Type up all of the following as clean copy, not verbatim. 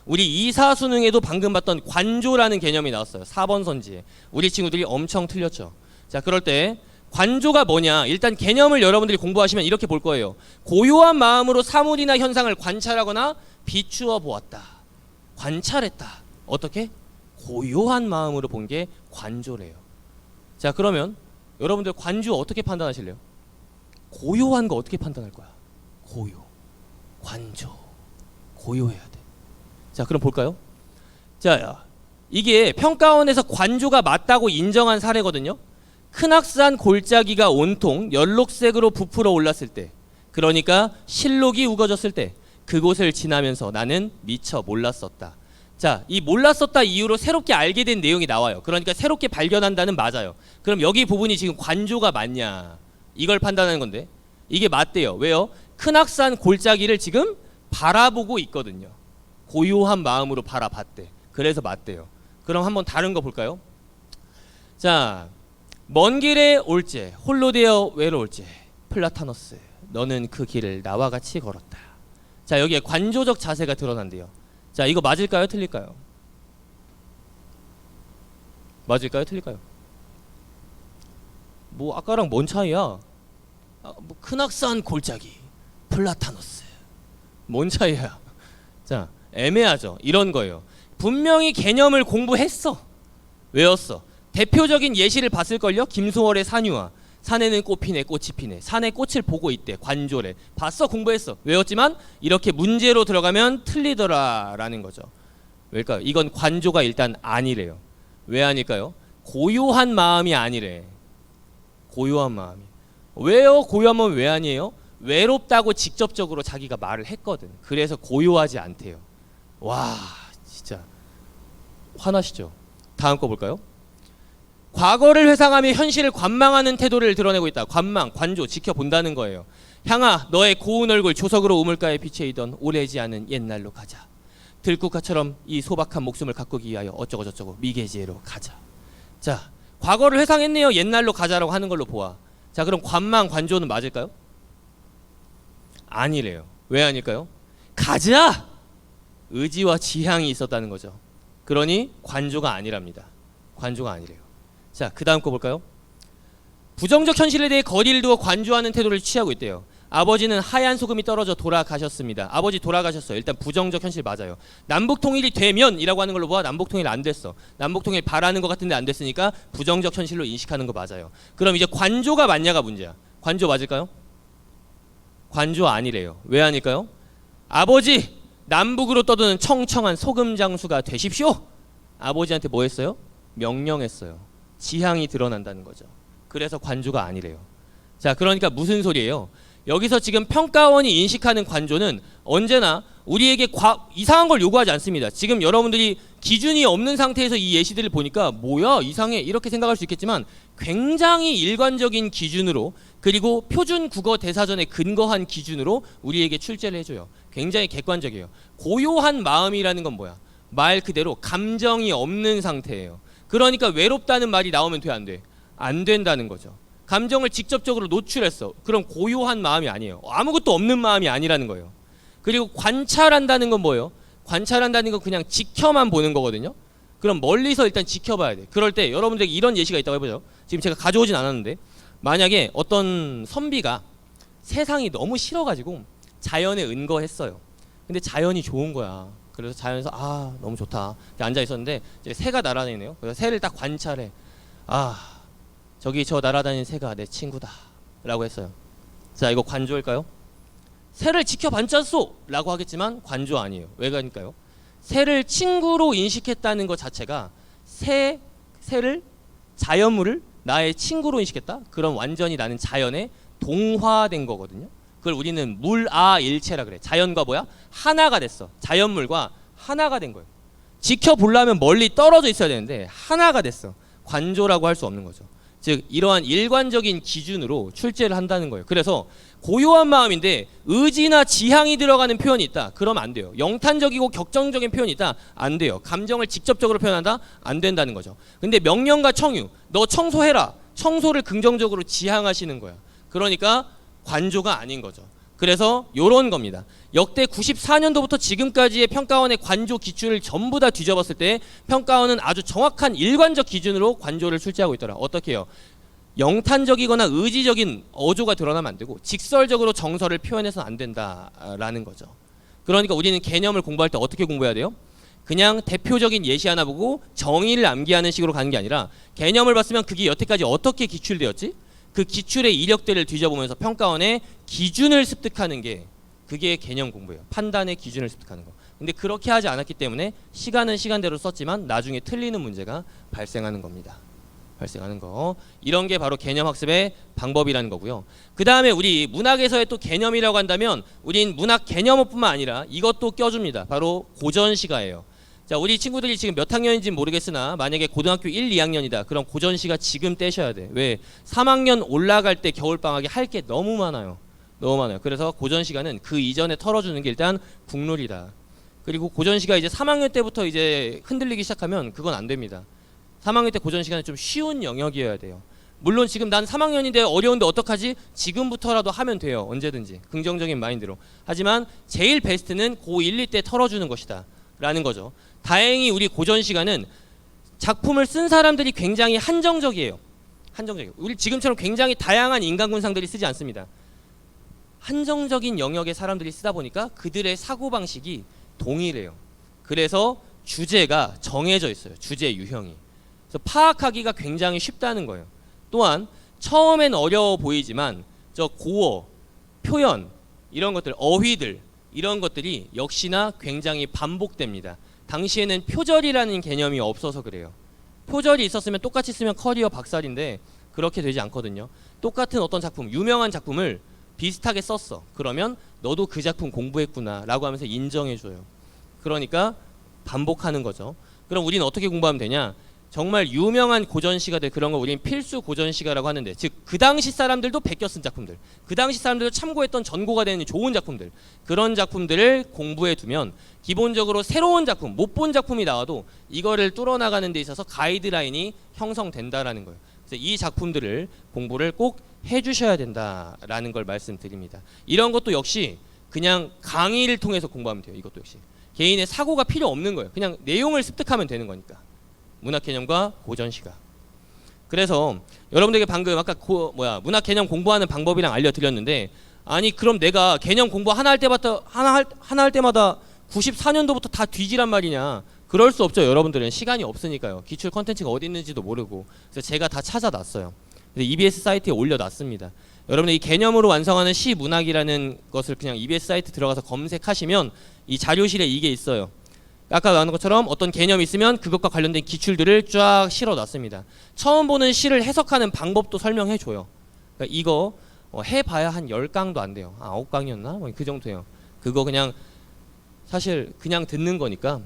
우리 이사수능에도 방금 봤던 관조라는 개념이 나왔어요. 4번 선지에. 우리 친구들이 엄청 틀렸죠. 자, 그럴 때 관조가 뭐냐? 일단 개념을 여러분들이 공부하시면 이렇게 볼 거예요. 고요한 마음으로 사물이나 현상을 관찰하거나 비추어 보았다. 관찰했다. 어떻게? 고요한 마음으로 본 게 관조래요. 자, 그러면 여러분들 관조 어떻게 판단하실래요? 고요한 거 어떻게 판단할 거야? 고요, 관조, 고요해야 돼. 자, 그럼 볼까요? 자, 이게 평가원에서 관조가 맞다고 인정한 사례거든요. 큰악산 골짜기가 온통 연록색으로 부풀어 올랐을 때, 그러니까 실록이 우거졌을 때 그곳을 지나면서 나는 미처 몰랐었다. 자, 이 몰랐었다 이후로 새롭게 알게 된 내용이 나와요. 그러니까 새롭게 발견한다는 맞아요. 그럼 여기 부분이 지금 관조가 맞냐? 이걸 판단하는 건데 이게 맞대요. 왜요? 큰악산 골짜기를 지금 바라보고 있거든요. 고요한 마음으로 바라봤대. 그래서 맞대요. 그럼 한번 다른 거 볼까요? 자, 먼 길에 올제 홀로 되어 외로울제 플라타너스 너는 그 길을 나와 같이 걸었다. 자, 여기에 관조적 자세가 드러난대요. 자, 이거 맞을까요? 틀릴까요? 맞을까요? 틀릴까요? 뭐 아까랑 뭔 차이야? 뭐 큰악산 골짜기 플라타너스 뭔 차이야? 자, 애매하죠. 이런 거예요. 분명히 개념을 공부했어. 외웠어. 대표적인 예시를 봤을걸요? 김소월의 산유화. 산에는 꽃 피네, 꽃이 피네. 산에 꽃을 보고 있대. 관조래. 봤어, 공부했어. 외웠지만 이렇게 문제로 들어가면 틀리더라라는 거죠. 왜일까요? 이건 관조가 일단 아니래요. 왜 아닐까요? 고요한 마음이 아니래. 고요한 마음이. 왜요? 고요한 마음이 왜 아니에요? 외롭다고 직접적으로 자기가 말을 했거든. 그래서 고요하지 않대요. 와, 진짜 화나시죠? 다음 거 볼까요? 과거를 회상하며 현실을 관망하는 태도를 드러내고 있다. 관망, 관조, 지켜본다는 거예요. 향아, 너의 고운 얼굴 조석으로 우물가에 비치이던 오래지 않은 옛날로 가자. 들국화처럼 이 소박한 목숨을 가꾸기 위하여 어쩌고 저쩌고 미개지혜로 가자. 자, 과거를 회상했네요. 옛날로 가자라고 하는 걸로 보아. 자, 그럼 관망, 관조는 맞을까요? 아니래요. 왜 아닐까요? 가자! 의지와 지향이 있었다는 거죠. 그러니 관조가 아니랍니다. 관조가 아니래요. 자, 그 다음 거 볼까요? 부정적 현실에 대해 거리를 두어 관조하는 태도를 취하고 있대요. 아버지는 하얀 소금이 떨어져 돌아가셨습니다. 아버지 돌아가셨어요. 일단 부정적 현실 맞아요. 남북통일이 되면 이라고 하는 걸로 보아 남북통일 안 됐어. 남북통일 바라는 것 같은데 안 됐으니까 부정적 현실로 인식하는 거 맞아요. 그럼 이제 관조가 맞냐가 문제야. 관조 맞을까요? 관조 아니래요. 왜 아닐까요? 아버지 남북으로 떠도는 청청한 소금 장수가 되십시오. 아버지한테 뭐 했어요? 명령했어요. 지향이 드러난다는 거죠. 그래서 관조가 아니래요. 자, 그러니까 무슨 소리예요? 여기서 지금 평가원이 인식하는 관조는 언제나 우리에게 이상한 걸 요구하지 않습니다. 지금 여러분들이 기준이 없는 상태에서 이 예시들을 보니까 뭐야 이상해 이렇게 생각할 수 있겠지만 굉장히 일관적인 기준으로 그리고 표준 국어 대사전에 근거한 기준으로 우리에게 출제를 해줘요. 굉장히 객관적이에요. 고요한 마음이라는 건 뭐야? 말 그대로 감정이 없는 상태예요. 그러니까 외롭다는 말이 나오면 돼, 안 돼? 안 된다는 거죠. 감정을 직접적으로 노출했어. 그럼 고요한 마음이 아니에요. 아무것도 없는 마음이 아니라는 거예요. 그리고 관찰한다는 건 뭐예요? 관찰한다는 건 그냥 지켜만 보는 거거든요. 그럼 멀리서 일단 지켜봐야 돼. 그럴 때 여러분들에게 이런 예시가 있다고 해보죠. 지금 제가 가져오진 않았는데 만약에 어떤 선비가 세상이 너무 싫어가지고 자연에 은거했어요. 근데 자연이 좋은 거야. 그래서 자연에서 아 너무 좋다 앉아 있었는데 이제 새가 날아다니네요. 그래서 새를 딱 관찰해. 아 저기 저 날아다니는 새가 내 친구다 라고 했어요. 자, 이거 관조일까요? 새를 지켜봤자소 라고 하겠지만 관조 아니에요. 왜 그러니까요? 새를 친구로 인식했다는 것 자체가 새를 자연물을 나의 친구로 인식했다? 그럼 완전히 나는 자연에 동화된 거거든요. 그걸 우리는 물아일체라 그래. 자연과 뭐야? 하나가 됐어. 자연물과 하나가 된 거예요. 지켜보려면 멀리 떨어져 있어야 되는데 하나가 됐어. 관조라고 할 수 없는 거죠. 즉 이러한 일관적인 기준으로 출제를 한다는 거예요. 그래서 고요한 마음인데 의지나 지향이 들어가는 표현이 있다. 그러면 안 돼요. 영탄적이고 격정적인 표현이 있다. 안 돼요. 감정을 직접적으로 표현한다. 안 된다는 거죠. 근데 명령과 청유, 너 청소해라. 청소를 긍정적으로 지향하시는 거야. 그러니까 관조가 아닌 거죠. 그래서 요런 겁니다. 역대 94년도부터 지금까지의 평가원의 관조 기출을 전부 다 뒤져봤을 때 평가원은 아주 정확한 일관적 기준으로 관조를 출제하고 있더라. 어떻게 해요? 영탄적이거나 의지적인 어조가 드러나면 안 되고 직설적으로 정서를 표현해서는 안 된다라는 거죠. 그러니까 우리는 개념을 공부할 때 어떻게 공부해야 돼요? 그냥 대표적인 예시 하나 보고 정의를 암기하는 식으로 가는 게 아니라 개념을 봤으면 그게 여태까지 어떻게 기출되었지? 그 기출의 이력들을 뒤져보면서 평가원의 기준을 습득하는 게 그게 개념 공부예요. 판단의 기준을 습득하는 거. 근데 그렇게 하지 않았기 때문에 시간은 시간대로 썼지만 나중에 틀리는 문제가 발생하는 겁니다. 발생하는 거. 이런 게 바로 개념 학습의 방법이라는 거고요. 그 다음에 우리 문학에서의 또 개념이라고 한다면 우린 문학 개념어뿐만 아니라 이것도 껴줍니다. 바로 고전시가예요. 자, 우리 친구들이 지금 몇 학년인지 모르겠으나 만약에 고등학교 1, 2학년이다. 그럼 고전시가 지금 떼셔야 돼. 왜? 3학년 올라갈 때 겨울방학에 할 게 너무 많아요. 너무 많아요. 그래서 고전시가는 그 이전에 털어주는 게 일단 국룰이다. 그리고 고전시가 이제 3학년 때부터 이제 흔들리기 시작하면 그건 안 됩니다. 3학년 때 고전시간은 좀 쉬운 영역이어야 돼요. 물론 지금 난 3학년인데 어려운데 어떡하지? 지금부터라도 하면 돼요. 언제든지. 긍정적인 마인드로. 하지만 제일 베스트는 고1, 2 때 털어주는 것이다. 라는 거죠. 다행히 우리 고전시간은 작품을 쓴 사람들이 굉장히 한정적이에요. 한정적이에요. 우리 지금처럼 굉장히 다양한 인간군상들이 쓰지 않습니다. 한정적인 영역의 사람들이 쓰다 보니까 그들의 사고방식이 동일해요. 그래서 주제가 정해져 있어요. 주제 유형이. 그래서 파악하기가 굉장히 쉽다는 거예요. 또한 처음엔 어려워 보이지만 저 고어, 표현 이런 것들, 어휘들 이런 것들이 역시나 굉장히 반복됩니다. 당시에는 표절이라는 개념이 없어서 그래요. 표절이 있었으면 똑같이 쓰면 커리어 박살인데 그렇게 되지 않거든요. 똑같은 어떤 작품, 유명한 작품을 비슷하게 썼어. 그러면 너도 그 작품 공부했구나 라고 하면서 인정해줘요. 그러니까 반복하는 거죠. 그럼 우리는 어떻게 공부하면 되냐? 정말 유명한 고전시가들, 그런 거 우리는 필수 고전시가라고 하는데, 즉 그 당시 사람들도 베껴 쓴 작품들, 그 당시 사람들도 참고했던 전고가 되는 좋은 작품들, 그런 작품들을 공부해 두면 기본적으로 새로운 작품, 못 본 작품이 나와도 이거를 뚫어나가는 데 있어서 가이드라인이 형성된다라는 거예요. 그래서 이 작품들을 공부를 꼭 해주셔야 된다라는 걸 말씀드립니다. 이런 것도 역시 그냥 강의를 통해서 공부하면 돼요. 이것도 역시 개인의 사고가 필요 없는 거예요. 그냥 내용을 습득하면 되는 거니까. 문학 개념과 고전시가. 그래서 여러분들에게 방금 아까 문학 개념 공부하는 방법이랑 알려드렸는데, 아니 그럼 내가 개념 공부 하나 할 때마다 94년도부터 다 뒤지란 말이냐? 그럴 수 없죠. 여러분들은 시간이 없으니까요. 기출 컨텐츠가 어디 있는지도 모르고. 그래서 제가 다 찾아놨어요. EBS 사이트에 올려놨습니다. 여러분들 이 개념으로 완성하는 시문학이라는 것을 그냥 EBS 사이트 들어가서 검색하시면 이 자료실에 이게 있어요. 아까 나온 것처럼 어떤 개념이 있으면 그것과 관련된 기출들을 쫙 실어놨습니다. 처음 보는 시를 해석하는 방법도 설명해줘요. 그러니까 이거 해봐야 한 10강도 안 돼요. 9강이었나? 뭐 그 정도예요. 그거 그냥 사실 그냥 듣는 거니까.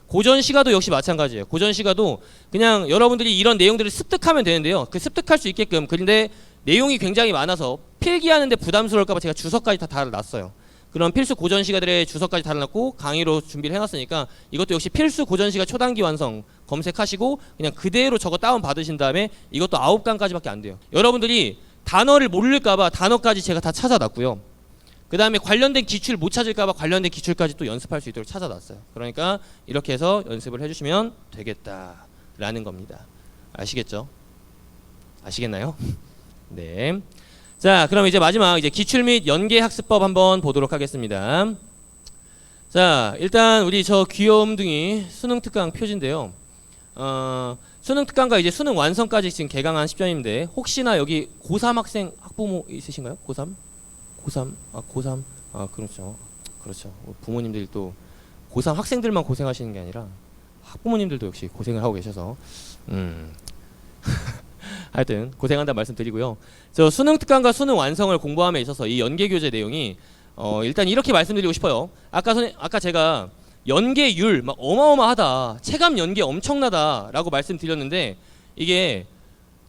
고전시가도 역시 마찬가지예요. 고전시가도 그냥 여러분들이 이런 내용들을 습득하면 되는데요. 그 습득할 수 있게끔, 그런데 내용이 굉장히 많아서 필기하는데 부담스러울까봐 제가 주석까지 다 달아놨어요. 그런 필수 고전시가들의 주석까지 달아놨고 강의로 준비를 해놨으니까 이것도 역시 필수 고전시가 초단기 완성 검색하시고 그냥 그대로 저거 다운 받으신 다음에 이것도 9강까지밖에 안 돼요. 여러분들이 단어를 모를까봐 단어까지 제가 다 찾아놨고요. 그 다음에 관련된 기출 못 찾을까봐 관련된 기출까지 또 연습할 수 있도록 찾아놨어요. 그러니까 이렇게 해서 연습을 해주시면 되겠다라는 겁니다. 아시겠죠? 아시겠나요? 네. 자, 그럼 이제 마지막 이제 기출 및 연계 학습법 한번 보도록 하겠습니다. 자, 일단 우리 저 귀염둥이 수능 특강 표지인데요. 수능 특강과 이제 수능 완성까지 지금 개강한 10전인데 혹시나 여기 고3 학생 학부모 있으신가요? 고3? 고3. 그렇죠. 그렇죠. 부모님들이 또 고3 학생들만 고생하시는 게 아니라 학부모님들도 역시 고생을 하고 계셔서 하여튼 고생한다 말씀드리고요. 저 수능 특강과 수능 완성을 공부함에 있어서 이 연계 교재 내용이 일단 이렇게 말씀드리고 싶어요. 아까 제가 연계율 막 어마어마하다, 체감 연계 엄청나다라고 말씀드렸는데 이게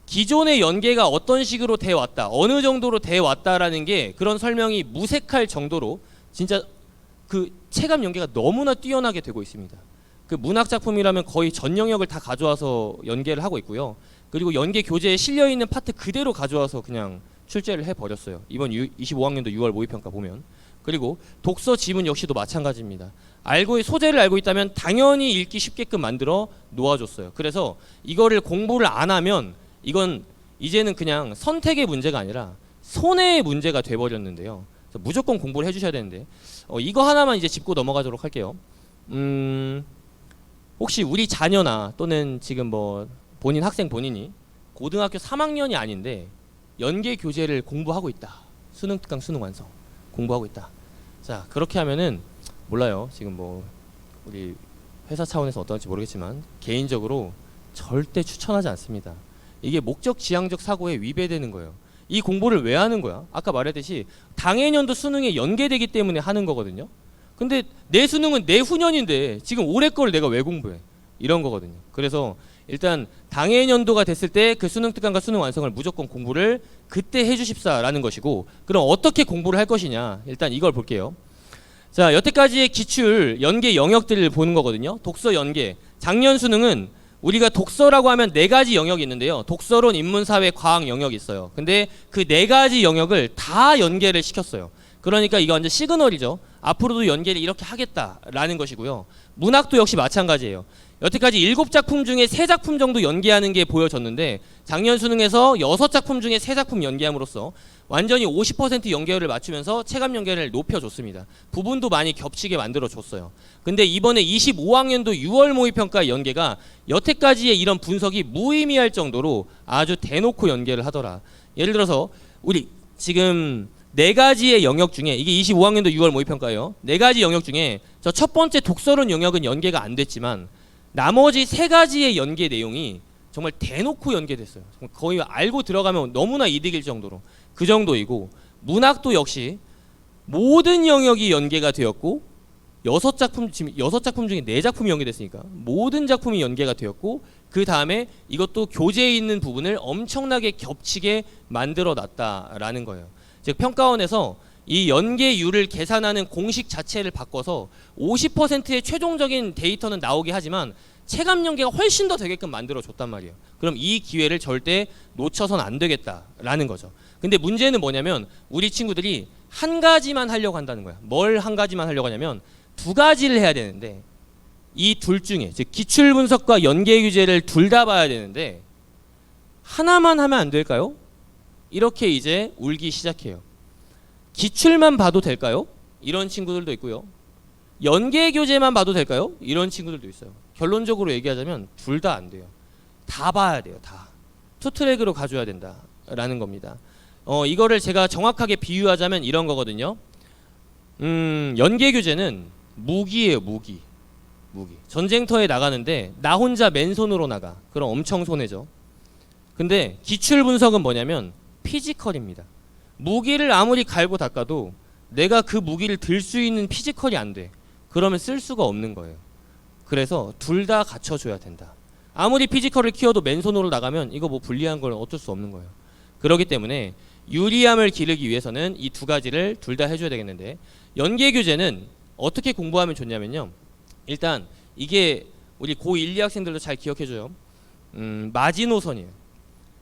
기존의 연계가 어떤 식으로 돼 왔다, 어느 정도로 돼 왔다라는 게 그런 설명이 무색할 정도로 진짜 그 체감 연계가 너무나 뛰어나게 되고 있습니다. 그 문학 작품이라면 거의 전 영역을 다 가져와서 연계를 하고 있고요. 그리고 연계 교재에 실려 있는 파트 그대로 가져와서 그냥 출제를 해버렸어요. 이번 25학년도 6월 모의평가 보면. 그리고 독서 지문 역시도 마찬가지입니다. 소재를 알고 있다면 당연히 읽기 쉽게끔 만들어 놓아줬어요. 그래서 이거를 공부를 안 하면 이건 이제는 그냥 선택의 문제가 아니라 손해의 문제가 돼버렸는데요. 무조건 공부를 해주셔야 되는데 이거 하나만 이제 짚고 넘어가도록 할게요. 혹시 우리 자녀나 또는 지금 뭐 본인 학생 본인이 고등학교 3학년이 아닌데 연계 교재를 공부하고 있다. 수능 특강 수능 완성 공부하고 있다. 자, 그렇게 하면은 몰라요. 지금 뭐 우리 회사 차원에서 어떨지 모르겠지만 개인적으로 절대 추천하지 않습니다. 이게 목적 지향적 사고에 위배되는 거예요. 이 공부를 왜 하는 거야? 아까 말했듯이 당해년도 수능에 연계되기 때문에 하는 거거든요. 근데 내 수능은 내후년인데 지금 올해 걸 내가 왜 공부해? 이런 거거든요. 그래서 일단 당해년도가 됐을 때 그 수능 특강과 수능 완성을 무조건 공부를 그때 해주십사라는 것이고, 그럼 어떻게 공부를 할 것이냐? 일단 이걸 볼게요. 자, 여태까지의 기출 연계 영역들을 보는 거거든요. 독서 연계. 작년 수능은 우리가 독서라고 하면 4가지 영역이 있는데요. 독서론, 인문사회, 과학 영역이 있어요. 근데 그 4가지 영역을 다 연계를 시켰어요. 그러니까 이거 완전 시그널이죠. 앞으로도 연계를 이렇게 하겠다라는 것이고요. 문학도 역시 마찬가지예요. 여태까지 7작품 중에 3작품 정도 연계하는 게 보여졌는데 작년 수능에서 6작품 중에 3작품 연계함으로써 완전히 50% 연계율을 맞추면서 체감 연계를 높여줬습니다. 부분도 많이 겹치게 만들어줬어요. 근데 이번에 25학년도 6월 모의평가 연계가 여태까지의 이런 분석이 무의미할 정도로 아주 대놓고 연계를 하더라. 예를 들어서 우리 지금 4가지의 영역 중에, 이게 25학년도 6월 모의평가예요. 4가지 영역 중에 저 첫 번째 독서론 영역은 연계가 안 됐지만 나머지 3가지의 연계 내용이 정말 대놓고 연계됐어요. 거의 알고 들어가면 너무나 이득일 정도로 그 정도이고, 문학도 역시 모든 영역이 연계가 되었고 6작품, 지금 6작품 중에 4작품이 연계됐으니까 모든 작품이 연계가 되었고, 그 다음에 이것도 교재에 있는 부분을 엄청나게 겹치게 만들어 놨다라는 거예요. 즉 평가원에서 이 연계율을 계산하는 공식 자체를 바꿔서 50%의 최종적인 데이터는 나오게 하지만 체감 연계가 훨씬 더 되게끔 만들어 줬단 말이에요. 그럼 이 기회를 절대 놓쳐선 안 되겠다라는 거죠. 근데 문제는 뭐냐면 우리 친구들이 한 가지만 하려고 한다는 거야. 뭘 한 가지만 하려고 하냐면 2가지를 해야 되는데 이 둘 중에, 즉 기출 분석과 연계 규제를 둘 다 봐야 되는데 하나만 하면 안 될까요? 이렇게 이제 울기 시작해요. 기출만 봐도 될까요? 이런 친구들도 있고요. 연계 교재만 봐도 될까요? 이런 친구들도 있어요. 결론적으로 얘기하자면 둘 다 안 돼요. 다 봐야 돼요. 다. 투트랙으로 가져야 된다라는 겁니다. 이거를 제가 정확하게 비유하자면 이런 거거든요. 연계 교재는 무기예요. 무기. 전쟁터에 나가는데 나 혼자 맨손으로 나가. 그럼 엄청 손해죠. 근데 기출 분석은 뭐냐면 피지컬입니다. 무기를 아무리 갈고 닦아도 내가 그 무기를 들 수 있는 피지컬이 안 돼. 그러면 쓸 수가 없는 거예요. 그래서 둘 다 갖춰줘야 된다. 아무리 피지컬을 키워도 맨손으로 나가면 이거 뭐 불리한 걸 어쩔 수 없는 거예요. 그렇기 때문에 유리함을 기르기 위해서는 이 2가지를 둘 다 해줘야 되겠는데, 연계 교재는 어떻게 공부하면 좋냐면요. 일단 이게 우리 고1, 2학생들도 잘 기억해줘요. 마지노선이에요.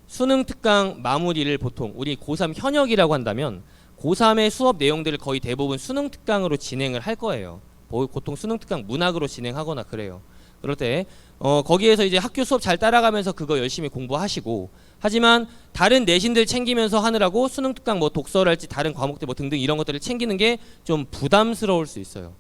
수능 특강 마무리를 보통 우리 고3 현역이라고 한다면 고3의 수업 내용들을 거의 대부분 수능 특강으로 진행을 할 거예요. 보통 수능 특강 문학으로 진행하거나 그래요. 그럴 때 거기에서 이제 학교 수업 잘 따라가면서 그거 열심히 공부하시고, 하지만 다른 내신들 챙기면서 하느라고 수능 특강 뭐 독서랄지 다른 과목들 뭐 등등 이런 것들을 챙기는 게 좀 부담스러울 수 있어요.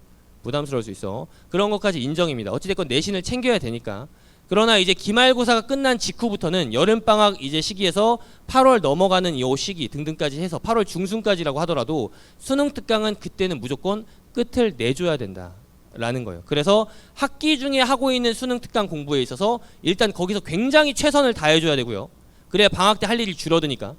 부담스러울 수 있어. 그런 것까지 인정입니다. 어찌됐건 내신을 챙겨야 되니까. 그러나 이제 기말고사가 끝난 직후부터는 여름방학 이제 시기에서 8월 넘어가는 이 시기 등등까지 해서 8월 중순까지라고 하더라도 수능 특강은 그때는 무조건 끝을 내줘야 된다라는 거예요. 그래서 학기 중에 하고 있는 수능 특강 공부에 있어서 일단 거기서 굉장히 최선을 다해줘야 되고요. 그래야 방학 때 할 일이 줄어드니까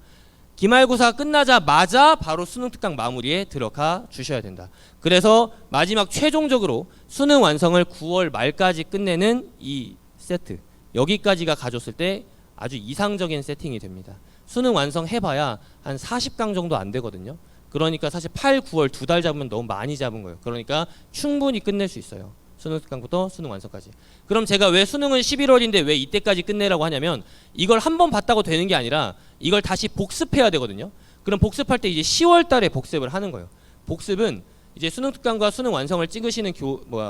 기말고사가 끝나자마자 바로 수능 특강 마무리에 들어가 주셔야 된다. 그래서 마지막 최종적으로 수능 완성을 9월 말까지 끝내는 이 세트, 여기까지가 가졌을 때 아주 이상적인 세팅이 됩니다. 수능 완성해봐야 한 40강 정도 안 되거든요. 그러니까 사실 8, 9월 2달 잡으면 너무 많이 잡은 거예요. 그러니까 충분히 끝낼 수 있어요. 수능 특강부터 수능 완성까지. 그럼 제가 왜 수능은 11월인데 왜 이때까지 끝내라고 하냐면 이걸 한 번 봤다고 되는 게 아니라 이걸 다시 복습해야 되거든요. 그럼 복습할 때 이제 10월 달에 복습을 하는 거예요. 복습은 이제 수능 특강과 수능 완성을 찍으시는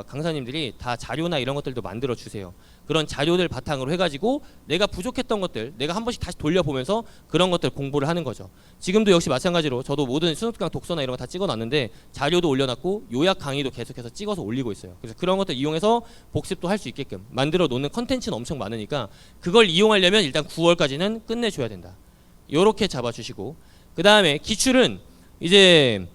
강사님들이 다 자료나 이런 것들도 만들어 주세요. 그런 자료들 바탕으로 해가지고 내가 부족했던 것들 내가 한 번씩 다시 돌려보면서 그런 것들 공부를 하는 거죠. 지금도 역시 마찬가지로 저도 모든 수능 특강 독서나 이런 거 다 찍어놨는데 자료도 올려놨고 요약 강의도 계속해서 찍어서 올리고 있어요. 그래서 그런 것들 이용해서 복습도 할 수 있게끔 만들어 놓는 컨텐츠는 엄청 많으니까 그걸 이용하려면 일단 9월까지는 끝내줘야 된다. 요렇게 잡아주시고, 그 다음에 기출은 이제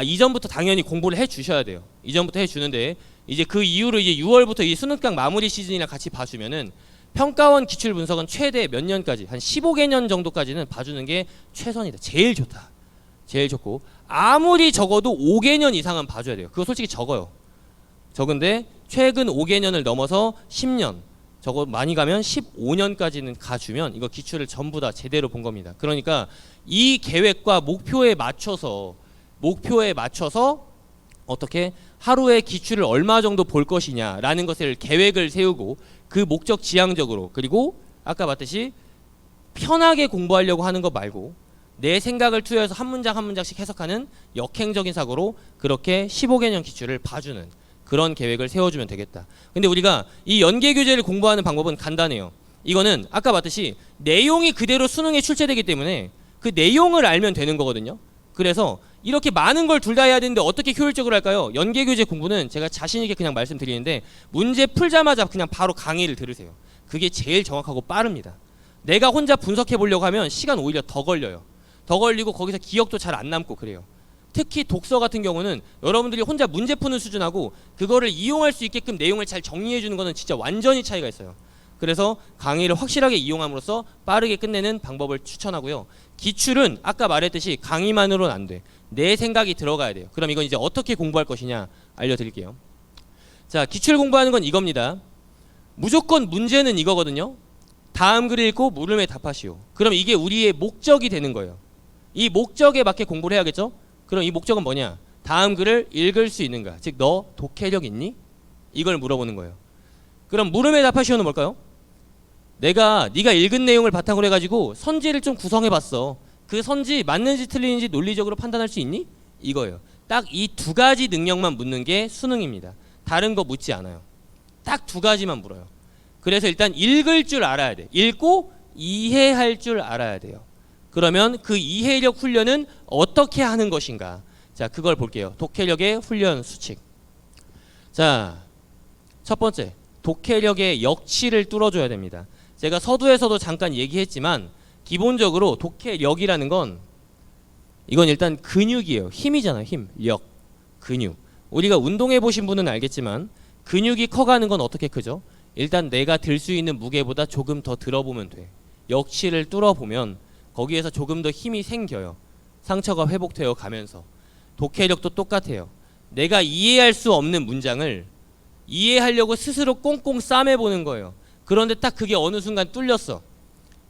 이전부터 당연히 공부를 해 주셔야 돼요. 이전부터 해 주는데 이제 그 이후로 이제 6월부터 이 수능특강 마무리 시즌이랑 같이 봐주면은 평가원 기출 분석은 최대 몇 년까지 한 15개년 정도까지는 봐주는 게 최선이다. 제일 좋다. 제일 좋고 아무리 적어도 5개년 이상은 봐줘야 돼요. 그거 솔직히 적어요. 적은데 최근 5개년을 넘어서 10년 적어 많이 가면 15년까지는 가주면 이거 기출을 전부 다 제대로 본 겁니다. 그러니까 이 계획과 목표에 맞춰서 어떻게 하루에 기출을 얼마 정도 볼 것이냐라는 것을 계획을 세우고 그 목적 지향적으로, 그리고 아까 봤듯이 편하게 공부하려고 하는 거 말고 내 생각을 투여해서 한 문장 한 문장씩 해석하는 역행적인 사고로 그렇게 15개년 기출을 봐주는 그런 계획을 세워주면 되겠다. 근데 우리가 이 연계교재를 공부하는 방법은 간단해요. 이거는 아까 봤듯이 내용이 그대로 수능에 출제되기 때문에 그 내용을 알면 되는 거거든요. 그래서 이렇게 많은 걸 둘 다 해야 되는데 어떻게 효율적으로 할까요? 연계교재 공부는 제가 자신있게 그냥 말씀드리는데 문제 풀자마자 그냥 바로 강의를 들으세요. 그게 제일 정확하고 빠릅니다. 내가 혼자 분석해 보려고 하면 시간 오히려 더 걸려요. 더 걸리고 거기서 기억도 잘 안 남고 그래요. 특히 독서 같은 경우는 여러분들이 혼자 문제 푸는 수준하고 그거를 이용할 수 있게끔 내용을 잘 정리해 주는 거는 진짜 완전히 차이가 있어요. 그래서 강의를 확실하게 이용함으로써 빠르게 끝내는 방법을 추천하고요. 기출은 아까 말했듯이 강의만으로는 안 돼. 내 생각이 들어가야 돼요. 그럼 이건 이제 어떻게 공부할 것이냐 알려드릴게요. 자, 기출 공부하는 건 이겁니다. 무조건 문제는 이거거든요. 다음 글을 읽고 물음에 답하시오. 그럼 이게 우리의 목적이 되는 거예요. 이 목적에 맞게 공부를 해야겠죠? 그럼 이 목적은 뭐냐? 다음 글을 읽을 수 있는가? 즉, 너 독해력 있니? 이걸 물어보는 거예요. 그럼 물음에 답하시오는 뭘까요? 네가 읽은 내용을 바탕으로 해가지고 선지를 좀 구성해봤어. 그 선지 맞는지 틀리는지 논리적으로 판단할 수 있니? 이거예요. 딱 이 두 가지 능력만 묻는 게 수능입니다. 다른 거 묻지 않아요. 딱 두 가지만 물어요. 그래서 일단 읽을 줄 알아야 돼. 읽고 이해할 줄 알아야 돼요. 그러면 그 이해력 훈련은 어떻게 하는 것인가? 자, 그걸 볼게요. 독해력의 훈련 수칙. 자, 첫 번째, 독해력의 역치를 뚫어줘야 됩니다. 제가 서두에서도 잠깐 얘기했지만 기본적으로 독해력이라는 건 이건 일단 근육이에요. 힘이잖아요. 힘, 력, 근육. 우리가 운동해 보신 분은 알겠지만 근육이 커가는 건 어떻게 크죠? 일단 내가 들 수 있는 무게보다 조금 더 들어보면 돼. 역치를 뚫어보면 거기에서 조금 더 힘이 생겨요. 상처가 회복되어 가면서. 독해력도 똑같아요. 내가 이해할 수 없는 문장을 이해하려고 스스로 꽁꽁 싸매보는 거예요. 그런데 딱 그게 어느 순간 뚫렸어.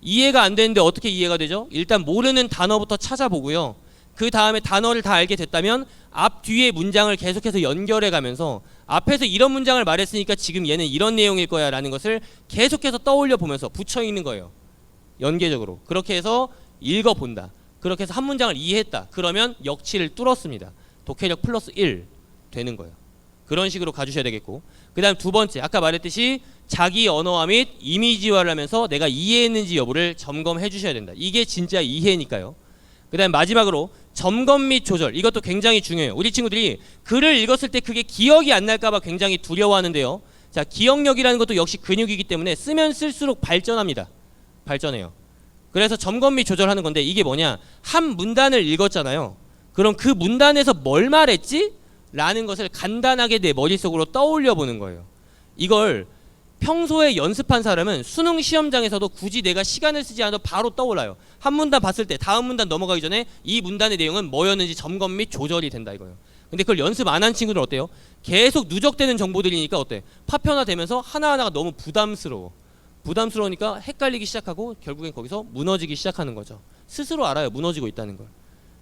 이해가 안 되는데 어떻게 이해가 되죠? 일단 모르는 단어부터 찾아보고요. 그 다음에 단어를 다 알게 됐다면 앞 뒤의 문장을 계속해서 연결해 가면서 앞에서 이런 문장을 말했으니까 지금 얘는 이런 내용일 거야 라는 것을 계속해서 떠올려 보면서 붙여 있는 거예요. 연계적으로. 그렇게 해서 읽어본다. 그렇게 해서 한 문장을 이해했다. 그러면 역치를 뚫었습니다. 독해력 플러스 1 되는 거예요. 그런 식으로 가주셔야 되겠고, 그 다음 두 번째, 아까 말했듯이 자기 언어화 및 이미지화를 하면서 내가 이해했는지 여부를 점검해 주셔야 된다. 이게 진짜 이해니까요. 그 다음 마지막으로 점검 및 조절. 이것도 굉장히 중요해요. 우리 친구들이 글을 읽었을 때 그게 기억이 안 날까봐 굉장히 두려워하는데요. 자, 기억력이라는 것도 역시 근육이기 때문에 쓰면 쓸수록 발전합니다. 발전해요. 그래서 점검 및 조절하는 건데 이게 뭐냐? 한 문단을 읽었잖아요. 그럼 그 문단에서 뭘 말했지? 라는 것을 간단하게 내 머릿속으로 떠올려 보는 거예요. 이걸 평소에 연습한 사람은 수능 시험장에서도 굳이 내가 시간을 쓰지 않아도 바로 떠올라요. 한 문단 봤을 때 다음 문단 넘어가기 전에 이 문단의 내용은 뭐였는지 점검 및 조절이 된다 이거예요. 근데 그걸 연습 안 한 친구들은 어때요? 계속 누적되는 정보들이니까 어때? 파편화되면서 하나하나가 너무 부담스러워. 부담스러우니까 헷갈리기 시작하고 결국엔 거기서 무너지기 시작하는 거죠. 스스로 알아요. 무너지고 있다는 걸.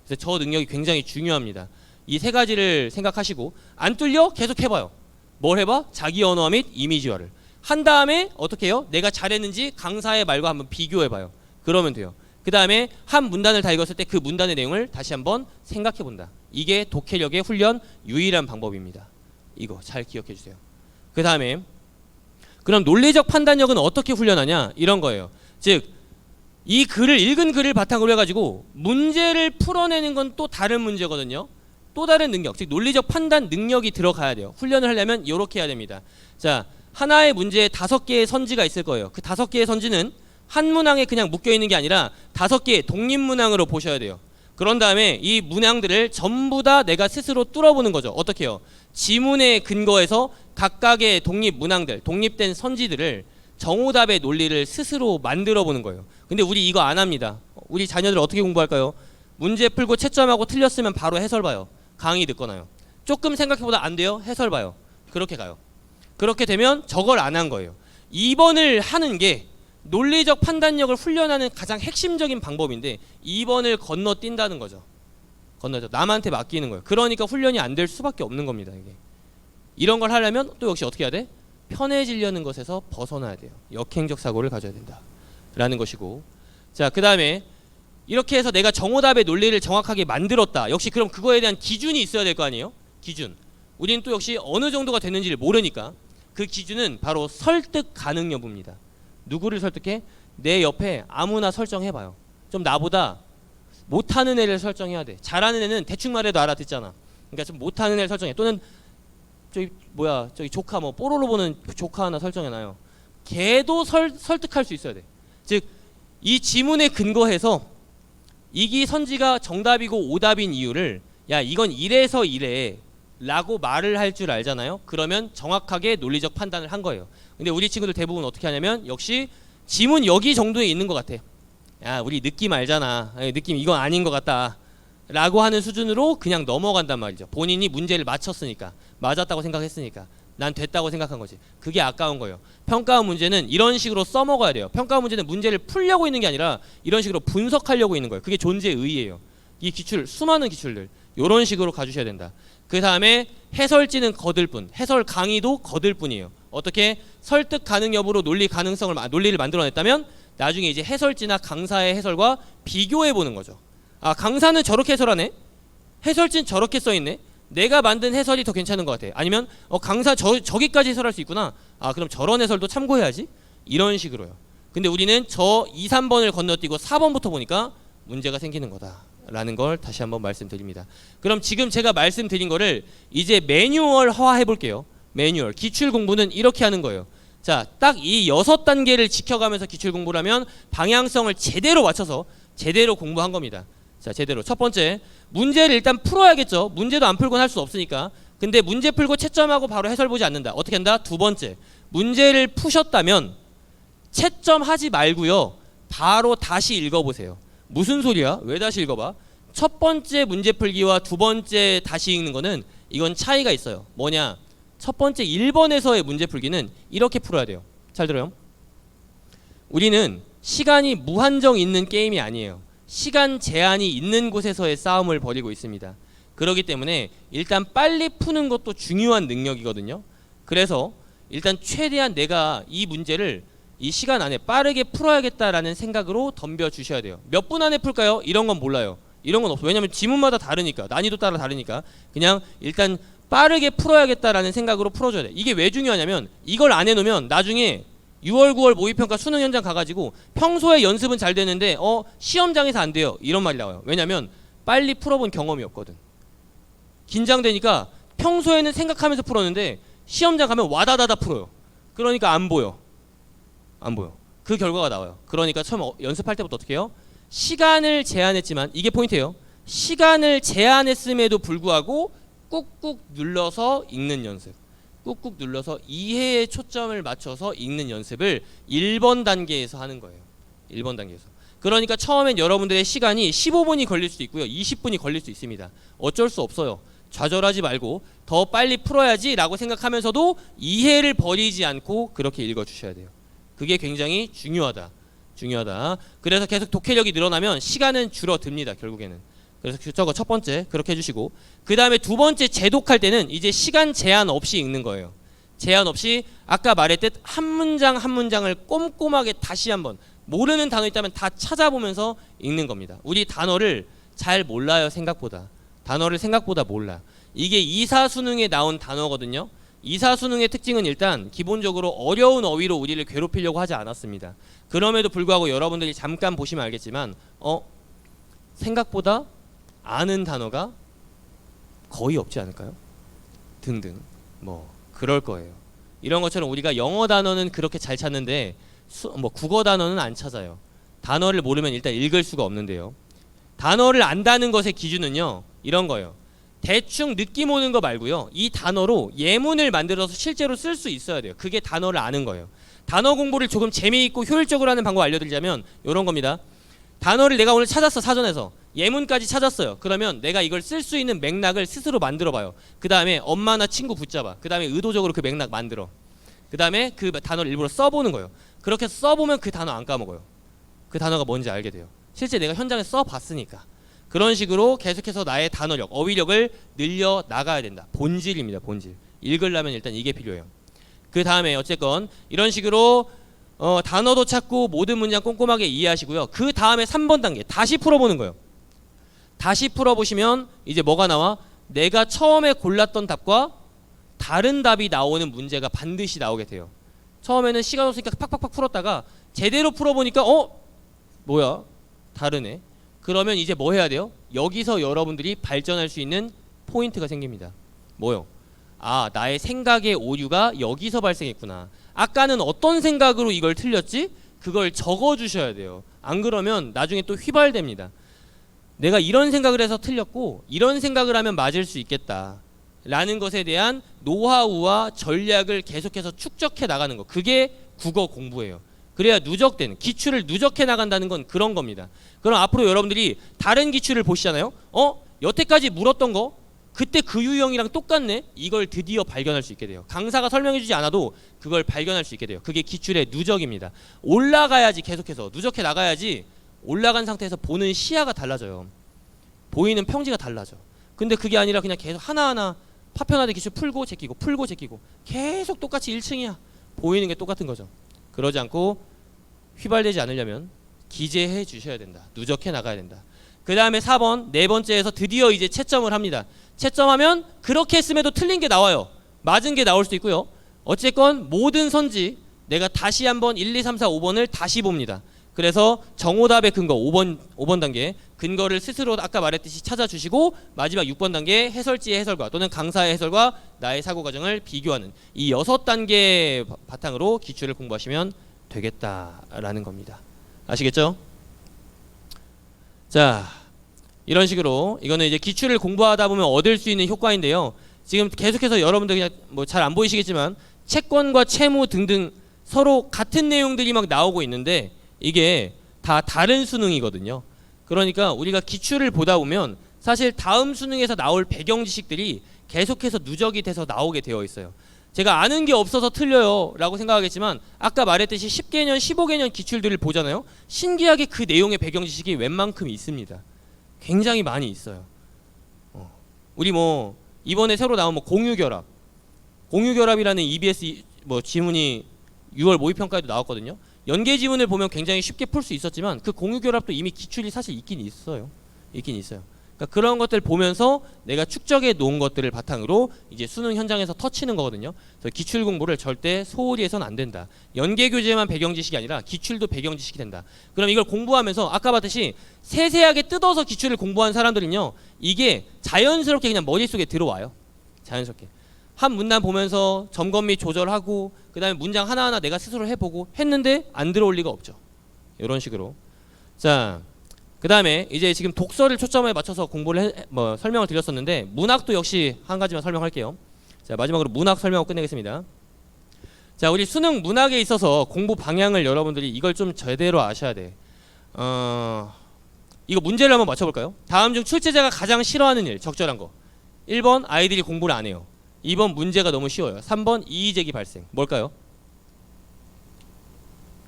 그래서 저 능력이 굉장히 중요합니다. 이 세 가지를 생각하시고 안 뚫려? 계속 해봐요. 뭘 해봐? 자기 언어화 및 이미지화를. 한 다음에 어떻게 해요? 내가 잘했는지 강사의 말과 한번 비교해봐요. 그러면 돼요. 그 다음에 한 문단을 다 읽었을 때 그 문단의 내용을 다시 한번 생각해 본다. 이게 독해력의 훈련 유일한 방법입니다. 이거 잘 기억해 주세요. 그 다음에 그럼 논리적 판단력은 어떻게 훈련하냐? 이런 거예요. 즉 이 글을 읽은 글을 바탕으로 해가지고 문제를 풀어내는 건 또 다른 문제거든요. 또 다른 능력, 즉 논리적 판단 능력이 들어가야 돼요. 훈련을 하려면 이렇게 해야 됩니다. 자, 하나의 문제에 5개의 선지가 있을 거예요. 그 5개의 선지는 한 문항에 그냥 묶여 있는 게 아니라 5개의 독립 문항으로 보셔야 돼요. 그런 다음에 이 문항들을 전부 다 내가 스스로 뚫어보는 거죠. 어떻게 해요? 지문에 근거해서 각각의 독립 문항들, 독립된 선지들을 정오답의 논리를 스스로 만들어 보는 거예요. 근데 우리 이거 안 합니다. 우리 자녀들 어떻게 공부할까요? 문제 풀고 채점하고 틀렸으면 바로 해설 봐요. 강의 듣거나요. 조금 생각해보다 안 돼요? 해설 봐요. 그렇게 가요. 그렇게 되면 저걸 안 한 거예요. 2번을 하는 게 논리적 판단력을 훈련하는 가장 핵심적인 방법인데 2번을 건너뛴다는 거죠. 건너죠. 남한테 맡기는 거예요. 그러니까 훈련이 안 될 수밖에 없는 겁니다. 이게. 이런 걸 하려면 또 역시 어떻게 해야 돼? 편해지려는 것에서 벗어나야 돼요. 역행적 사고를 가져야 된다 라는 것이고, 자, 그 다음에 이렇게 해서 내가 정오답의 논리를 정확하게 만들었다. 역시 그럼 그거에 대한 기준이 있어야 될 거 아니에요? 기준. 우리는 또 역시 어느 정도가 됐는지를 모르니까 그 기준은 바로 설득 가능 여부입니다. 누구를 설득해? 내 옆에 아무나 설정해봐요. 좀 나보다 못하는 애를 설정해야 돼. 잘하는 애는 대충 말해도 알아듣잖아. 그러니까 좀 못하는 애를 설정해. 또는 저기 조카 뭐 뽀로로 보는 조카 하나 설정해놔요. 걔도 설득할 수 있어야 돼. 즉 이 지문에 근거해서 이기 선지가 정답이고 오답인 이유를 야 이건 이래서 이래 라고 말을 할 줄 알잖아요. 그러면 정확하게 논리적 판단을 한 거예요. 근데 우리 친구들 대부분 어떻게 하냐면 역시 지문 여기 정도에 있는 것 같아. 야 우리 느낌 알잖아. 느낌 이건 아닌 것 같다 라고 하는 수준으로 그냥 넘어간단 말이죠. 본인이 문제를 맞췄으니까, 맞았다고 생각했으니까, 난 됐다고 생각한 거지. 그게 아까운 거예요. 평가원 문제는 이런 식으로 써먹어야 돼요. 평가원 문제는 문제를 풀려고 있는 게 아니라 이런 식으로 분석하려고 있는 거예요. 그게 존재의 의의예요. 이 기출, 수많은 기출들 이런 식으로 가주셔야 된다. 그 다음에 해설지는 거들 뿐, 해설 강의도 거들 뿐이에요. 어떻게? 설득 가능 여부로 논리를 만들어냈다면 나중에 이제 해설지나 강사의 해설과 비교해 보는 거죠. 아, 강사는 저렇게 해설하네? 해설지는 저렇게 써있네? 내가 만든 해설이 더 괜찮은 것 같아. 아니면 강사 저기까지 해설할 수 있구나. 아 그럼 저런 해설도 참고해야지. 이런 식으로요. 근데 우리는 저 2, 3번을 건너뛰고 4번부터 보니까 문제가 생기는 거다 라는 걸 다시 한번 말씀드립니다. 그럼 지금 제가 말씀드린 거를 이제 매뉴얼화 해볼게요. 매뉴얼. 기출 공부는 이렇게 하는 거예요. 자, 딱 이 6단계를 지켜가면서 기출 공부를 하면 방향성을 제대로 맞춰서 제대로 공부한 겁니다. 자, 제대로. 첫 번째, 문제를 일단 풀어야겠죠. 문제도 안 풀고는 할 수 없으니까. 근데 문제 풀고 채점하고 바로 해설 보지 않는다. 어떻게 한다? 두 번째, 문제를 푸셨다면 채점하지 말고요. 바로 다시 읽어보세요. 무슨 소리야? 왜 다시 읽어봐? 첫 번째 문제 풀기와 두 번째 다시 읽는 거는 이건 차이가 있어요. 뭐냐? 첫 번째 1번에서의 문제 풀기는 이렇게 풀어야 돼요. 잘 들어요? 우리는 시간이 무한정 있는 게임이 아니에요. 시간 제한이 있는 곳에서의 싸움을 벌이고 있습니다. 그렇기 때문에 일단 빨리 푸는 것도 중요한 능력이거든요. 그래서 일단 최대한 내가 이 문제를 이 시간 안에 빠르게 풀어야겠다라는 생각으로 덤벼주셔야 돼요. 몇 분 안에 풀까요? 이런 건 몰라요. 이런 건 없어요. 왜냐면 지문마다 다르니까, 난이도 따라 다르니까 그냥 일단 빠르게 풀어야겠다라는 생각으로 풀어줘야 돼. 이게 왜 중요하냐면 이걸 안 해놓으면 나중에 6월, 9월 모의평가 수능 현장 가가지고 평소에 연습은 잘 되는데 시험장에서 안 돼요. 이런 말이 나와요. 왜냐면 빨리 풀어본 경험이 없거든. 긴장되니까 평소에는 생각하면서 풀었는데 시험장 가면 와다다다 풀어요. 그러니까 안 보여. 안 보여. 그 결과가 나와요. 그러니까 처음 연습할 때부터 어떻게 해요? 시간을 제한했지만 이게 포인트예요. 시간을 제한했음에도 불구하고 꾹꾹 눌러서 읽는 연습. 꾹꾹 눌러서 이해에 초점을 맞춰서 읽는 연습을 1번 단계에서 하는 거예요. 1번 단계에서. 그러니까 처음엔 여러분들의 시간이 15분이 걸릴 수도 있고요. 20분이 걸릴 수 있습니다. 어쩔 수 없어요. 좌절하지 말고 더 빨리 풀어야지 라고 생각하면서도 이해를 버리지 않고 그렇게 읽어주셔야 돼요. 그게 굉장히 중요하다. 그래서 계속 독해력이 늘어나면 시간은 줄어듭니다. 결국에는. 그래서 저거 첫 번째 그렇게 해주시고, 그 다음에 두 번째 재독할 때는 이제 시간 제한 없이 읽는 거예요. 제한 없이 아까 말했듯 한 문장 한 문장을 꼼꼼하게 다시 한번 모르는 단어 있다면 다 찾아보면서 읽는 겁니다. 우리 단어를 잘 몰라요. 생각보다. 단어를 생각보다 몰라. 이게 이사수능에 나온 단어거든요. 이사수능의 특징은 일단 기본적으로 어려운 어휘로 우리를 괴롭히려고 하지 않았습니다. 그럼에도 불구하고 여러분들이 잠깐 보시면 알겠지만 생각보다 아는 단어가 거의 없지 않을까요? 등등 뭐 그럴 거예요. 이런 것처럼 우리가 영어 단어는 그렇게 잘 찾는데 국어 단어는 안 찾아요. 단어를 모르면 일단 읽을 수가 없는데요. 단어를 안다는 것의 기준은요, 이런 거예요. 대충 느낌 오는 거 말고요, 이 단어로 예문을 만들어서 실제로 쓸 수 있어야 돼요. 그게 단어를 아는 거예요. 단어 공부를 조금 재미있고 효율적으로 하는 방법 알려드리자면 이런 겁니다. 단어를 내가 오늘 찾았어. 사전에서 예문까지 찾았어요. 그러면 내가 이걸 쓸 수 있는 맥락을 스스로 만들어 봐요. 그 다음에 엄마나 친구 붙잡아. 그 다음에 의도적으로 그 맥락 만들어. 그 다음에 그 단어를 일부러 써보는 거예요. 그렇게 써보면 그 단어 안 까먹어요. 그 단어가 뭔지 알게 돼요. 실제 내가 현장에서 써봤으니까. 그런 식으로 계속해서 나의 단어력, 어휘력을 늘려 나가야 된다. 본질입니다. 본질. 읽으려면 일단 이게 필요해요. 그 다음에 어쨌건 이런 식으로 단어도 찾고 모든 문장 꼼꼼하게 이해하시고요. 그 다음에 3번 단계 다시 풀어보는 거예요. 다시 풀어보시면 이제 뭐가 나와? 내가 처음에 골랐던 답과 다른 답이 나오는 문제가 반드시 나오게 돼요. 처음에는 시간 없으니까 팍팍팍 풀었다가 제대로 풀어보니까 뭐야? 다르네. 그러면 이제 뭐 해야 돼요? 여기서 여러분들이 발전할 수 있는 포인트가 생깁니다. 뭐요? 아, 나의 생각의 오류가 여기서 발생했구나. 아까는 어떤 생각으로 이걸 틀렸지? 그걸 적어주셔야 돼요. 안 그러면 나중에 또 휘발됩니다. 내가 이런 생각을 해서 틀렸고 이런 생각을 하면 맞을 수 있겠다 라는 것에 대한 노하우와 전략을 계속해서 축적해 나가는 거, 그게 국어 공부예요. 그래야 누적되는, 기출을 누적해 나간다는 건 그런 겁니다. 그럼 앞으로 여러분들이 다른 기출을 보시잖아요. 여태까지 물었던 거 그때 그 유형이랑 똑같네. 이걸 드디어 발견할 수 있게 돼요. 강사가 설명해 주지 않아도 그걸 발견할 수 있게 돼요. 그게 기출의 누적입니다. 올라가야지, 계속해서 누적해 나가야지 올라간 상태에서 보는 시야가 달라져요. 보이는 평지가 달라져. 근데 그게 아니라 그냥 계속 하나하나 파편화된 기출 풀고 제끼고 풀고 제끼고 계속 똑같이 1층이야. 보이는 게 똑같은 거죠. 그러지 않고 휘발되지 않으려면 기재해 주셔야 된다. 누적해 나가야 된다. 그 다음에 4번, 네 번째에서 드디어 이제 채점을 합니다. 채점하면 그렇게 했음에도 틀린 게 나와요. 맞은 게 나올 수도 있고요. 어쨌건 모든 선지 내가 다시 한번 1, 2, 3, 4, 5번을 다시 봅니다. 그래서 정오답의 근거 5번 단계 근거를 스스로 아까 말했듯이 찾아주시고 마지막 6번 단계 해설지의 해설과 또는 강사의 해설과 나의 사고 과정을 비교하는 이 6단계 바탕으로 기출을 공부하시면 되겠다라는 겁니다. 아시겠죠? 자, 이런 식으로 이거는 이제 기출을 공부하다 보면 얻을 수 있는 효과인데요. 지금 계속해서 여러분들 그냥 뭐 잘 안 보이시겠지만 채권과 채무 등등 서로 같은 내용들이 막 나오고 있는데 이게 다 다른 수능이거든요. 그러니까 우리가 기출을 보다 보면 사실 다음 수능에서 나올 배경 지식들이 계속해서 누적이 돼서 나오게 되어 있어요. 제가 아는 게 없어서 틀려요 라고 생각하겠지만 아까 말했듯이 10개년 15개년 기출들을 보잖아요. 신기하게 그 내용의 배경 지식이 웬만큼 있습니다. 굉장히 많이 있어요. 우리 뭐 이번에 새로 나온 뭐 공유결합이라는 EBS 뭐 지문이 6월 모의평가에도 나왔거든요. 연계 지문을 보면 굉장히 쉽게 풀 수 있었지만 그 공유결합도 이미 기출이 사실 있긴 있어요. 그러니까 그런 것들 보면서 내가 축적해 놓은 것들을 바탕으로 이제 수능 현장에서 터치는 거거든요. 그래서 기출 공부를 절대 소홀히 해서는 안 된다. 연계 교재만 배경 지식이 아니라 기출도 배경 지식이 된다. 그럼 이걸 공부하면서 아까 봤듯이 세세하게 뜯어서 기출을 공부한 사람들은요, 이게 자연스럽게 그냥 머릿속에 들어와요. 자연스럽게. 한 문단 보면서 점검 및 조절하고 그 다음에 문장 하나하나 내가 스스로 해보고 했는데 안 들어올 리가 없죠. 이런 식으로. 자, 그 다음에 이제 지금 독서를 초점에 맞춰서 공부를 설명을 드렸었는데 문학도 역시 한 가지만 설명할게요. 자, 마지막으로 문학 설명하고 끝내겠습니다. 자, 우리 수능 문학에 있어서 공부 방향을 여러분들이 이걸 좀 제대로 아셔야 돼. 이거 문제를 한번 맞춰볼까요? 다음 중 출제자가 가장 싫어하는 일, 적절한 거. 1번 아이들이 공부를 안 해요. 2번 문제가 너무 쉬워요. 3번 이의제기 발생. 뭘까요?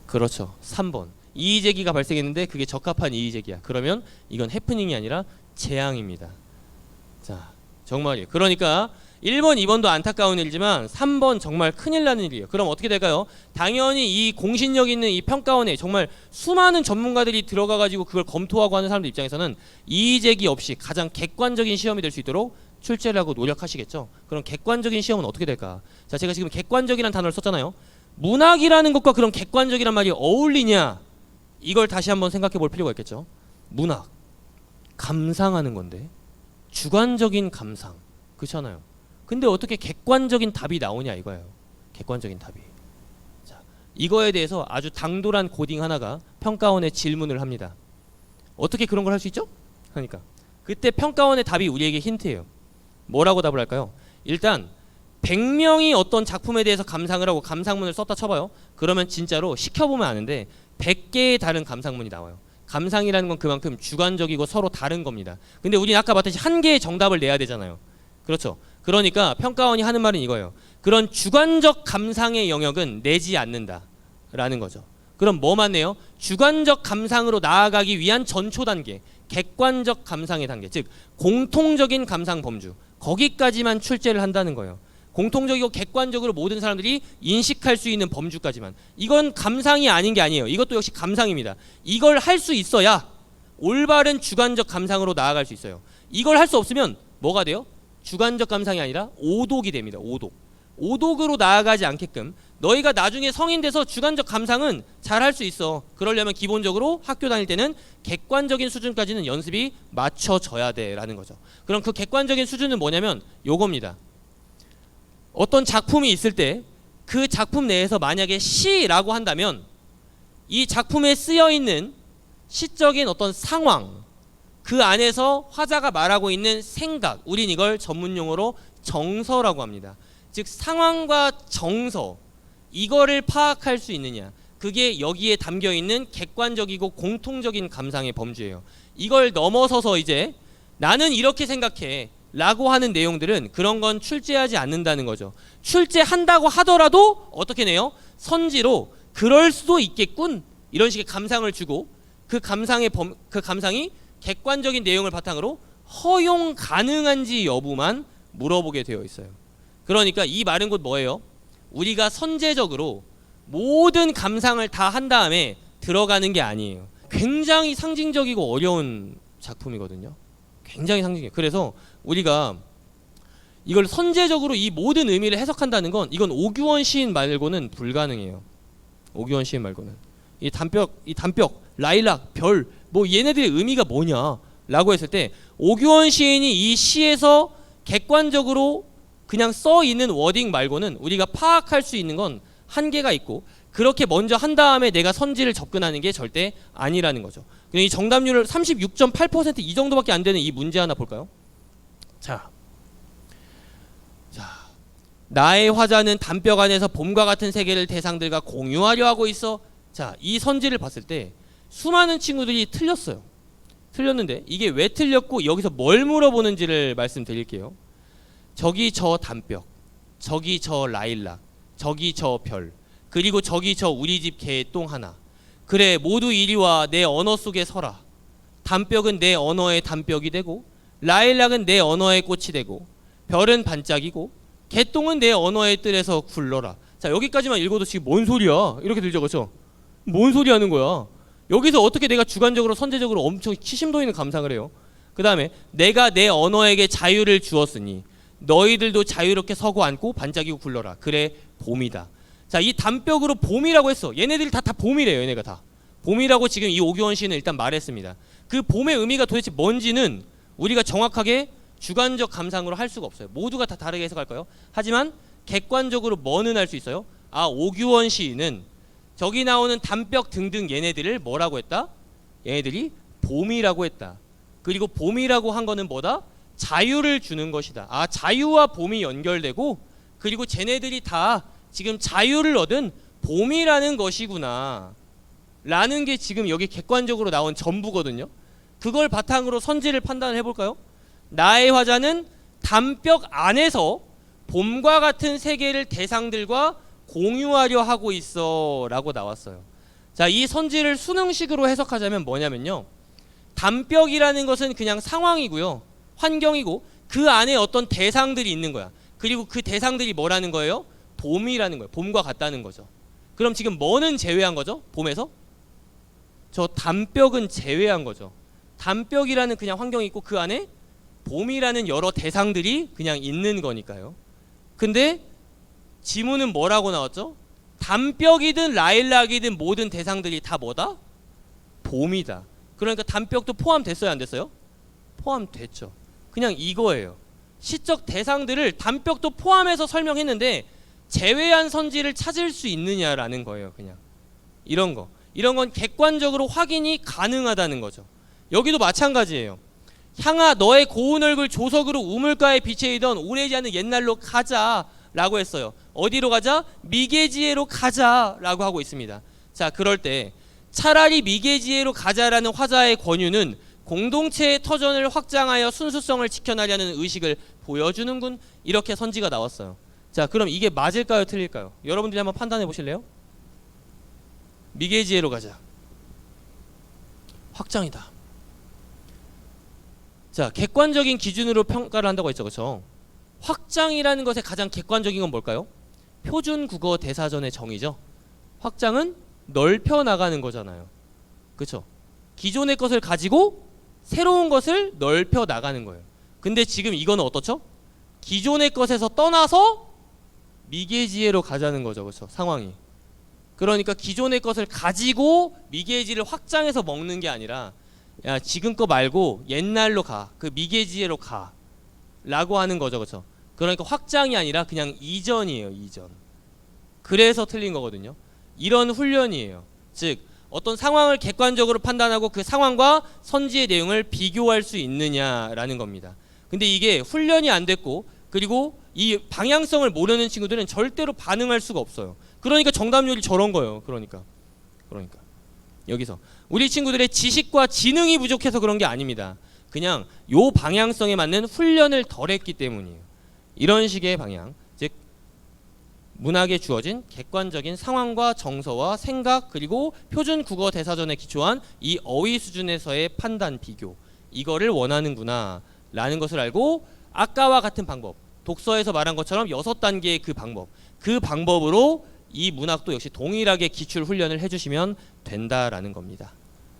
그렇죠. 3번. 이의제기가 발생했는데 그게 적합한 이의제기야. 그러면 이건 해프닝이 아니라 재앙입니다. 자, 정말이에요. 그러니까 1번, 2번도 안타까운 일이지만 3번 정말 큰일 나는 일이에요. 그럼 어떻게 될까요? 당연히 이 공신력 있는 이 평가원에 정말 수많은 전문가들이 들어가가지고 그걸 검토하고 하는 사람들 입장에서는 이의제기 없이 가장 객관적인 시험이 될 수 있도록 출제를 하고 노력하시겠죠. 그럼 객관적인 시험은 어떻게 될까? 자, 제가 지금 객관적이라는 단어를 썼잖아요. 문학이라는 것과 그런 객관적이란 말이 어울리냐? 이걸 다시 한번 생각해 볼 필요가 있겠죠. 문학, 감상하는 건데 주관적인 감상, 그렇잖아요. 근데 어떻게 객관적인 답이 나오냐 이거예요. 객관적인 답이. 자, 이거에 대해서 아주 당돌한 고딩 하나가 평가원에 질문을 합니다. 어떻게 그런 걸 할 수 있죠? 그러니까 그때 평가원의 답이 우리에게 힌트예요. 뭐라고 답을 할까요? 일단 100명이 어떤 작품에 대해서 감상을 하고 감상문을 썼다 쳐봐요. 그러면 진짜로 시켜보면 아는데 100개의 다른 감상문이 나와요. 감상이라는 건 그만큼 주관적이고 서로 다른 겁니다. 근데 우리는 아까 봤듯이 한 개의 정답을 내야 되잖아요. 그렇죠? 그러니까 평가원이 하는 말은 이거예요. 그런 주관적 감상의 영역은 내지 않는다 라는 거죠. 그럼 뭐만 내요? 주관적 감상으로 나아가기 위한 전초 단계, 객관적 감상의 단계, 즉 공통적인 감상 범주, 거기까지만 출제를 한다는 거예요. 공통적이고 객관적으로 모든 사람들이 인식할 수 있는 범주까지만. 이건 감상이 아닌 게 아니에요. 이것도 역시 감상입니다. 이걸 할 수 있어야 올바른 주관적 감상으로 나아갈 수 있어요. 이걸 할 수 없으면 뭐가 돼요? 주관적 감상이 아니라 오독이 됩니다. 오독. 오독으로 나아가지 않게끔 너희가 나중에 성인 돼서 주관적 감상은 잘 할 수 있어. 그러려면 기본적으로 학교 다닐 때는 객관적인 수준까지는 연습이 맞춰져야 돼라는 거죠. 그럼 그 객관적인 수준은 뭐냐면 요겁니다. 어떤 작품이 있을 때 그 작품 내에서 만약에 시라고 한다면 이 작품에 쓰여 있는 시적인 어떤 상황, 그 안에서 화자가 말하고 있는 생각, 우린 이걸 전문용어로 정서라고 합니다. 즉 상황과 정서, 이거를 파악할 수 있느냐, 그게 여기에 담겨 있는 객관적이고 공통적인 감상의 범주예요. 이걸 넘어서서 이제 나는 이렇게 생각해 라고 하는 내용들은 그런 건 출제하지 않는다는 거죠. 출제한다고 하더라도 어떻게 내요? 선지로 그럴 수도 있겠군 이런 식의 감상을 주고 그 감상이 객관적인 내용을 바탕으로 허용 가능한지 여부만 물어보게 되어 있어요. 그러니까 이 말은 곧 뭐예요? 우리가 선제적으로 모든 감상을 다 한 다음에 들어가는 게 아니에요. 굉장히 상징적이고 어려운 작품이거든요. 굉장히 상징이에요. 그래서 우리가 이걸 선제적으로 이 모든 의미를 해석한다는 건 이건 오규원 시인 말고는 불가능해요. 오규원 시인 말고는. 이 단벽, 라일락, 별, 뭐 얘네들의 의미가 뭐냐라고 했을 때 오규원 시인이 이 시에서 객관적으로 그냥 써 있는 워딩 말고는 우리가 파악할 수 있는 건 한계가 있고 그렇게 먼저 한 다음에 내가 선지를 접근하는 게 절대 아니라는 거죠. 이 정답률을 36.8% 이 정도밖에 안 되는 이 문제 하나 볼까요? 자, 나의 화자는 단벽 안에서 봄과 같은 세계를 대상들과 공유하려 하고 있어. 자, 이 선지를 봤을 때 수많은 친구들이 틀렸어요. 틀렸는데 이게 왜 틀렸고 여기서 뭘 물어보는지를 말씀드릴게요. 저기 저 단벽, 저기 저 라일락, 저기 저 별, 그리고 저기 저 우리 집 개똥 하나. 그래 모두 이리 와 내 언어 속에 서라. 단벽은 내 언어의 단벽이 되고 라일락은 내 언어의 꽃이 되고 별은 반짝이고 개똥은 내 언어의 뜰에서 굴러라. 자, 여기까지만 읽어도 지금 뭔 소리야 이렇게 들죠, 그렇죠? 뭔 소리 하는 거야? 여기서 어떻게 내가 주관적으로 선제적으로 엄청 치심도 있는 감상을 해요? 그 다음에 내가 내 언어에게 자유를 주었으니 너희들도 자유롭게 서고 앉고 반짝이고 굴러라. 그래 봄이다. 자, 이 단벽으로 봄이라고 했어. 얘네들이 다 봄이래요. 얘네가 다 봄이라고 지금 이 오규원 씨는 일단 말했습니다. 그 봄의 의미가 도대체 뭔지는 우리가 정확하게 주관적 감상으로 할 수가 없어요. 모두가 다 다르게 해석할 거예요. 하지만 객관적으로 뭐는 알 수 있어요? 아, 오규원 시인은 저기 나오는 단벽 등등 얘네들을 뭐라고 했다? 얘네들이 봄이라고 했다. 그리고 봄이라고 한 거는 뭐다? 자유를 주는 것이다. 아, 자유와 봄이 연결되고 그리고 쟤네들이 다 지금 자유를 얻은 봄이라는 것이구나 라는 게 지금 여기 객관적으로 나온 전부거든요. 그걸 바탕으로 선지를 판단을 해볼까요? 나의 화자는 단벽 안에서 봄과 같은 세계를 대상들과 공유하려 하고 있어 라고 나왔어요. 자, 이 선지를 수능식으로 해석하자면 뭐냐면요, 단벽이라는 것은 그냥 상황이고요, 환경이고 그 안에 어떤 대상들이 있는 거야. 그리고 그 대상들이 뭐라는 거예요? 봄이라는 거예요. 봄과 같다는 거죠. 그럼 지금 뭐는 제외한 거죠? 봄에서? 저 담벽은 제외한 거죠. 담벽이라는 그냥 환경이 있고 그 안에 봄이라는 여러 대상들이 그냥 있는 거니까요. 근데 지문은 뭐라고 나왔죠? 담벽이든 라일락이든 모든 대상들이 다 뭐다? 봄이다. 그러니까 담벽도 포함됐어요, 안 됐어요? 포함됐죠. 그냥 이거예요. 시적 대상들을 담벽도 포함해서 설명했는데 제외한 선지를 찾을 수 있느냐라는 거예요. 그냥 이런 거. 이런 건 객관적으로 확인이 가능하다는 거죠. 여기도 마찬가지예요. 향아 너의 고운 얼굴 조석으로 우물가에 비치이던 오래지 않은 옛날로 가자라고 했어요. 어디로 가자? 미게지에로 가자라고 하고 있습니다. 자, 그럴 때 차라리 미게지에로 가자라는 화자의 권유는 공동체의 터전을 확장하여 순수성을 지켜나가려는 의식을 보여주는군. 이렇게 선지가 나왔어요. 자, 그럼 이게 맞을까요, 틀릴까요? 여러분들이 한번 판단해 보실래요? 미게지에로 가자. 확장이다. 자, 객관적인 기준으로 평가를 한다고 했죠, 그렇죠? 확장이라는 것의 가장 객관적인 건 뭘까요? 표준 국어 대사전의 정의죠. 확장은 넓혀 나가는 거잖아요. 그렇죠? 기존의 것을 가지고 새로운 것을 넓혀 나가는 거예요. 근데 지금 이거는 어떻죠? 기존의 것에서 떠나서 미개지혜로 가자는 거죠. 그렇죠? 상황이. 그러니까 기존의 것을 가지고 미개지를 확장해서 먹는 게 아니라 야, 지금 거 말고 옛날로 가. 그 미개지혜로 가. 라고 하는 거죠. 그렇죠? 그러니까 확장이 아니라 그냥 이전이에요. 이전. 그래서 틀린 거거든요. 이런 훈련이에요. 즉 어떤 상황을 객관적으로 판단하고 그 상황과 선지의 내용을 비교할 수 있느냐라는 겁니다. 근데 이게 훈련이 안 됐고 그리고 이 방향성을 모르는 친구들은 절대로 반응할 수가 없어요. 그러니까 정답률이 저런 거예요. 그러니까 여기서 우리 친구들의 지식과 지능이 부족해서 그런 게 아닙니다. 그냥 요 방향성에 맞는 훈련을 덜 했기 때문이에요. 이런 식의 방향, 즉 문학에 주어진 객관적인 상황과 정서와 생각 그리고 표준 국어 대사전에 기초한 이 어휘 수준에서의 판단 비교, 이거를 원하는구나 라는 것을 알고 아까와 같은 방법, 독서에서 말한 것처럼 6단계의 그 방법으로 이 문학도 역시 동일하게 기출 훈련을 해주시면 된다라는 겁니다.